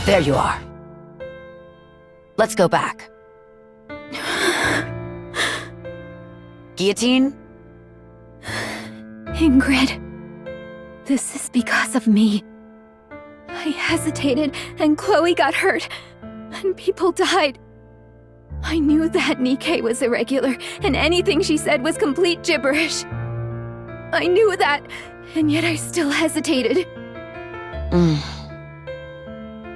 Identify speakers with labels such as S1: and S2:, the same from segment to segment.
S1: There you are. Let's go back. Guillotine?
S2: Ingrid, this is because of me. I hesitated, and Chloe got hurt, and people died. I knew that Nikke was irregular, and anything she said was complete gibberish. I knew that, and yet I still hesitated.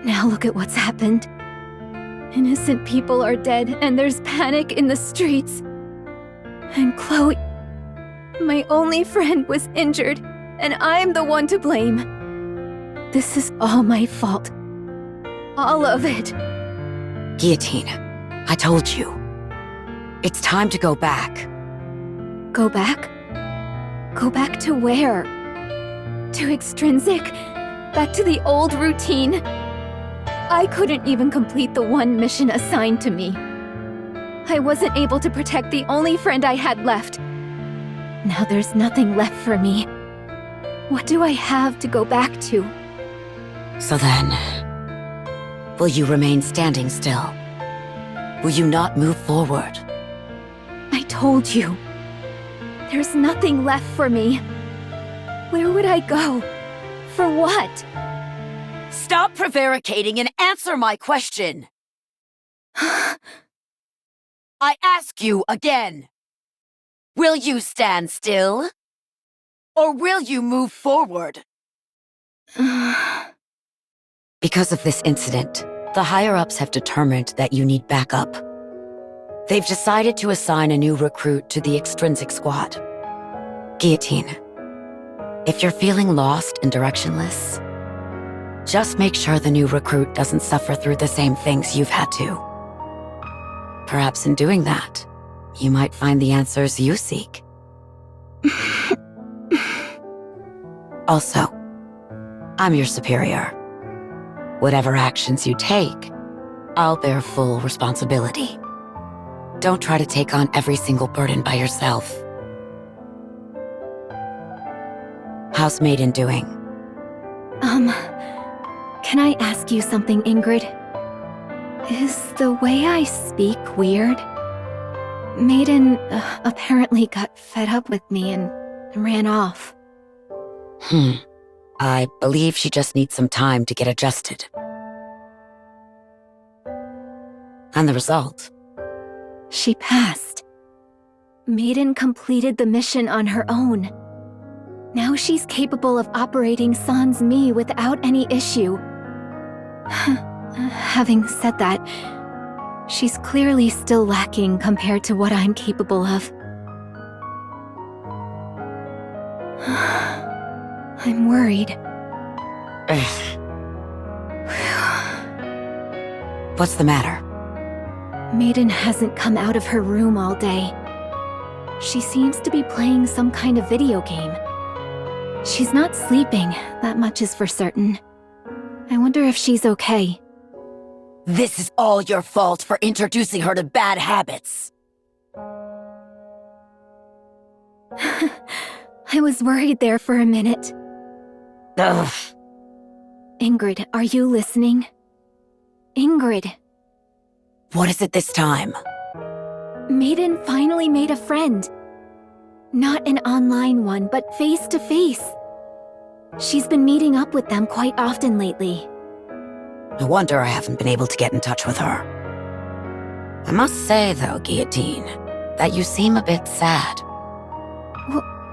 S2: Now look at what's happened. Innocent people are dead, and there's panic in the streets. And Chloe, my only friend, was injured, and I'm the one to blame. This is all my fault. All of it.
S1: Guillotine, I told you. It's time to go back.
S2: Go back? Go back to where? To extrinsic? Back to the old routine? I couldn't even complete the one mission assigned to me. I wasn't able to protect the only friend I had left. Now there's nothing left for me. What do I have to go back to?
S1: So then, will you remain standing still? Will you not move forward?
S2: I told you. There's nothing left for me. Where would I go? For what?
S1: Stop prevaricating and answer my question! I ask you again. Will you stand still? Or will you move forward? Because of this incident, the higher-ups have determined that you need backup. They've decided to assign a new recruit to the extrinsic squad. Guillotine, if you're feeling lost and directionless, just make sure the new recruit doesn't suffer through the same things you've had to. Perhaps in doing that, you might find the answers you seek. Also, I'm your superior. Whatever actions you take, I'll bear full responsibility. Don't try to take on every single burden by yourself. How's Maiden doing?
S2: Can I ask you something, Ingrid? Is the way I speak weird? Maiden apparently got fed up with me and ran off.
S1: I believe she just needs some time to get adjusted. And the result?
S2: She passed. Maiden completed the mission on her own. Now she's capable of operating Sans Mi without any issue. Having said that, she's clearly still lacking compared to what I'm capable of. I'm worried.
S1: What's the matter?
S2: Maiden hasn't come out of her room all day. She seems to be playing some kind of video game. She's not sleeping, that much is for certain. I wonder if she's okay.
S1: This is all your fault for introducing her to bad habits.
S2: I was worried there for a minute.
S1: Ugh.
S2: Ingrid, are you listening? Ingrid.
S1: What is it this time?
S2: Maiden finally made a friend. Not an online one, but face-to-face. She's been meeting up with them quite often lately.
S1: No wonder I haven't been able to get in touch with her. I must say, though, Guillotine, that you seem a bit sad.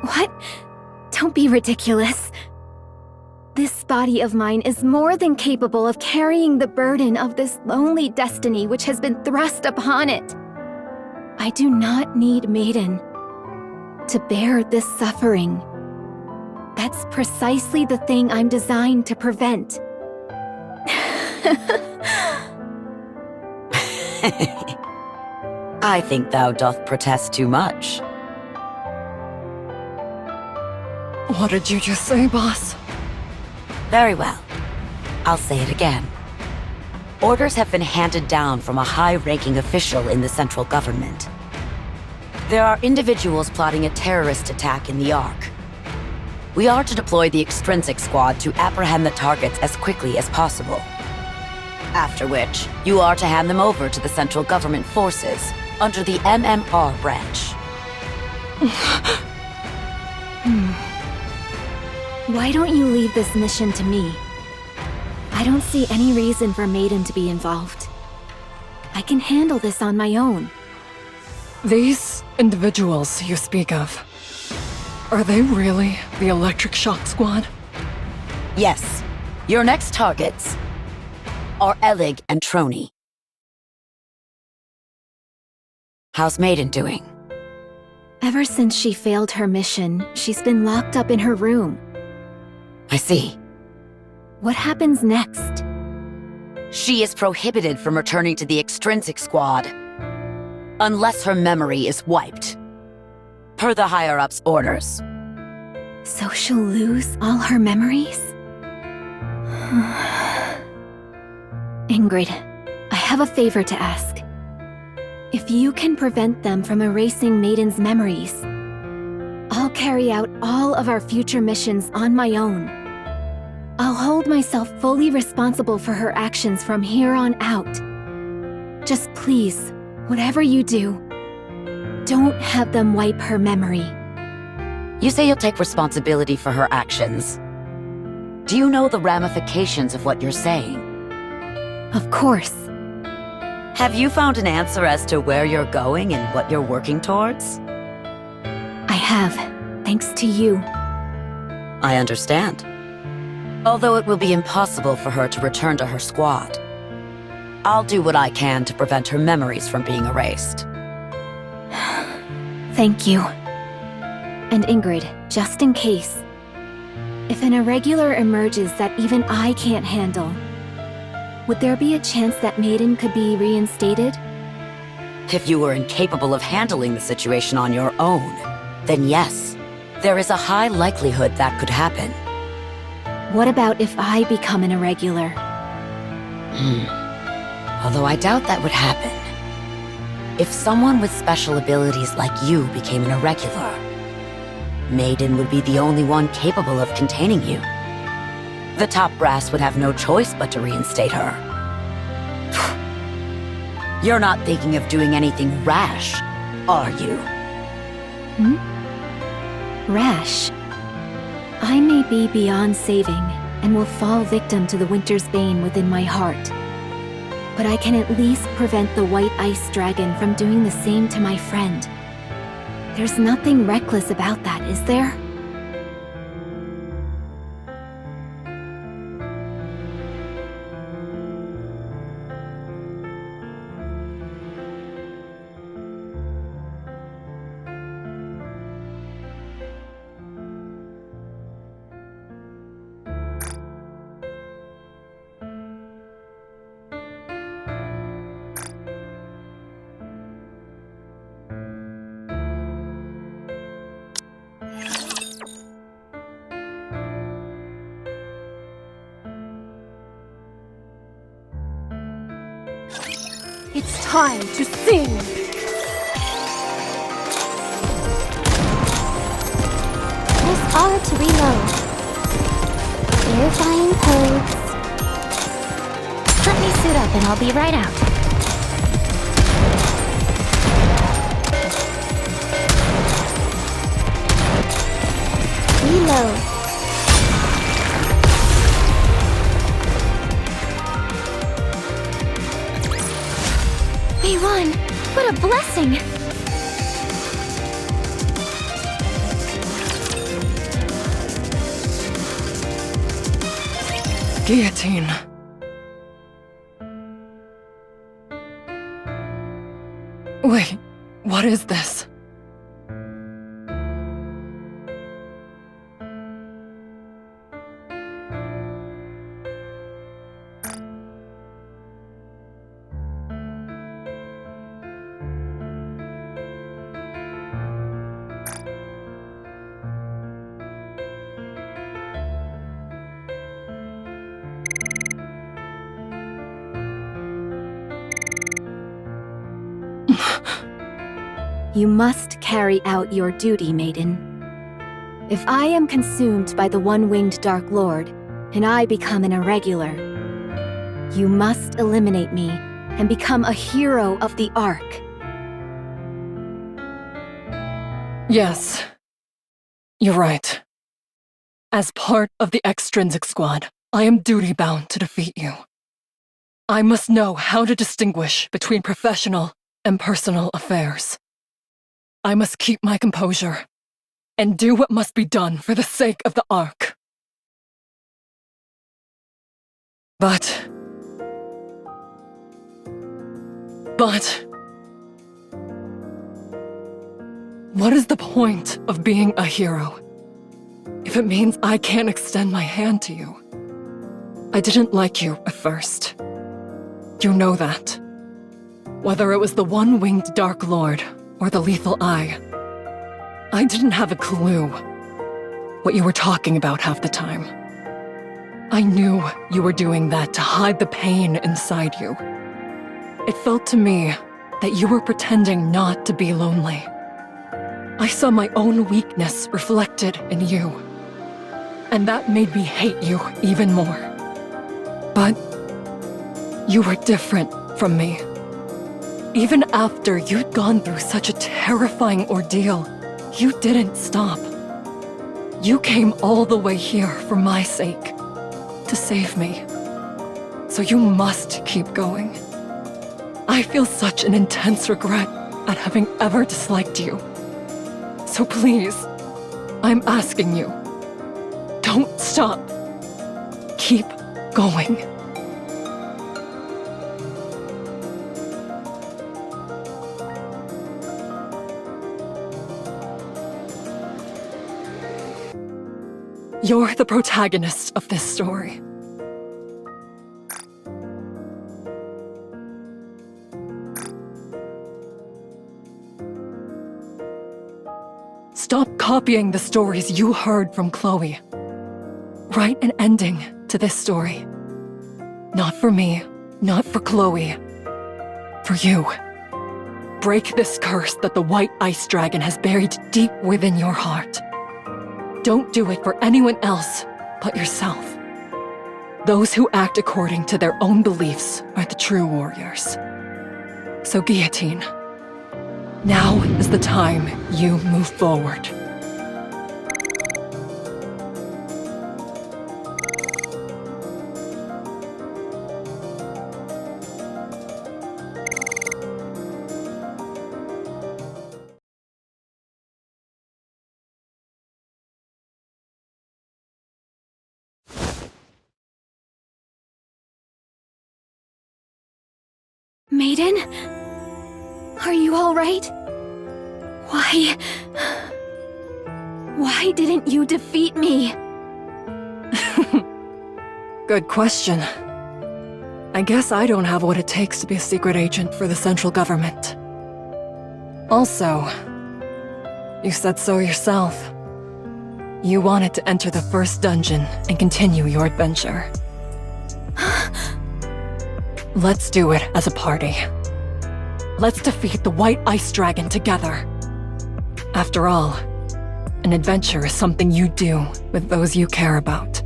S2: What? Don't be ridiculous. This body of mine is more than capable of carrying the burden of this lonely destiny which has been thrust upon it. I do not need Maiden to bear this suffering. That's precisely the thing I'm designed to prevent.
S1: I think thou doth protest too much.
S3: What did you just say, boss?
S1: Very well. I'll say it again. Orders have been handed down from a high-ranking official in the central government. There are individuals plotting a terrorist attack in the Ark. We are to deploy the extrinsic squad to apprehend the targets as quickly as possible. After which, you are to hand them over to the central government forces under the MMR branch.
S2: Why don't you leave this mission to me? I don't see any reason for Maiden to be involved. I can handle this on my own.
S3: These individuals you speak of, are they really the Electric Shock Squad?
S1: Yes, your next targets are Elig and Trony. How's Maiden doing?
S2: Ever since she failed her mission, she's been locked up in her room.
S1: I see.
S2: What happens next?
S1: She is prohibited from returning to the extrinsic squad unless her memory is wiped, per the higher-ups' orders.
S2: So she'll lose all her memories? Ingrid, I have a favor to ask. If you can prevent them from erasing Maiden's memories, I'll carry out all of our future missions on my own. I'll hold myself fully responsible for her actions from here on out. Just please, whatever you do, don't have them wipe her memory.
S1: You say you'll take responsibility for her actions. Do you know the ramifications of what you're saying?
S2: Of course.
S1: Have you found an answer as to where you're going and what you're working towards?
S2: I have, thanks to you.
S1: I understand. Although it will be impossible for her to return to her squad, I'll do what I can to prevent her memories from being erased.
S2: Thank you. And Ingrid, just in case, if an irregular emerges that even I can't handle, would there be a chance that Maiden could be reinstated?
S1: If you were incapable of handling the situation on your own, then yes, there is a high likelihood that could happen.
S2: What about if I become an irregular?
S1: Although I doubt that would happen. If someone with special abilities like you became an irregular, Maiden would be the only one capable of containing you. The top brass would have no choice but to reinstate her. You're not thinking of doing anything rash, are you?
S2: Rash. I may be beyond saving and will fall victim to the winter's bane within my heart. But I can at least prevent the White Ice Dragon from doing the same to my friend. There's nothing reckless about that, is there?
S4: It's time to sing!
S5: Press R to reload. Verifying codes. Let me suit up and I'll be right out. Reload.
S2: We won! What a blessing!
S3: Guillotine. Wait, what is this?
S2: You must carry out your duty, Maiden. If I am consumed by the one-winged Dark Lord, and I become an irregular, You must eliminate me and become a hero of the arc.
S3: Yes. You're right. As part of the extrinsic squad, I am duty-bound to defeat you. I must know how to distinguish between professional and personal affairs. I must keep my composure and do what must be done for the sake of the arc. But... what is the point of being a hero if it means I can't extend my hand to you? I didn't like you at first. You know that. Whether it was the one-winged Dark Lord or the lethal eye, I didn't have a clue what you were talking about half the time. I knew you were doing that to hide the pain inside you. It felt to me that you were pretending not to be lonely. I saw my own weakness reflected in you, and that made me hate you even more. But you were different from me. Even after you'd gone through such a terrifying ordeal, you didn't stop. You came all the way here for my sake, to save me. So you must keep going. I feel such an intense regret at having ever disliked you. So please, I'm asking you, don't stop. Keep going. You're the protagonist of this story. Stop copying the stories you heard from Chloe. Write an ending to this story. Not for me, not for Chloe. For you. Break this curse that the White Ice Dragon has buried deep within your heart. Don't do it for anyone else but yourself. Those who act according to their own beliefs are the true warriors. So Guillotine, now is the time you move forward.
S2: Maiden? Are you all right? Why didn't you defeat me?
S3: Good question. I guess I don't have what it takes to be a secret agent for the central government. Also, you said so yourself. You wanted to enter the first dungeon and continue your adventure. Let's do it as a party. Let's defeat the White Ice Dragon together. After all, an adventure is something you do with those you care about.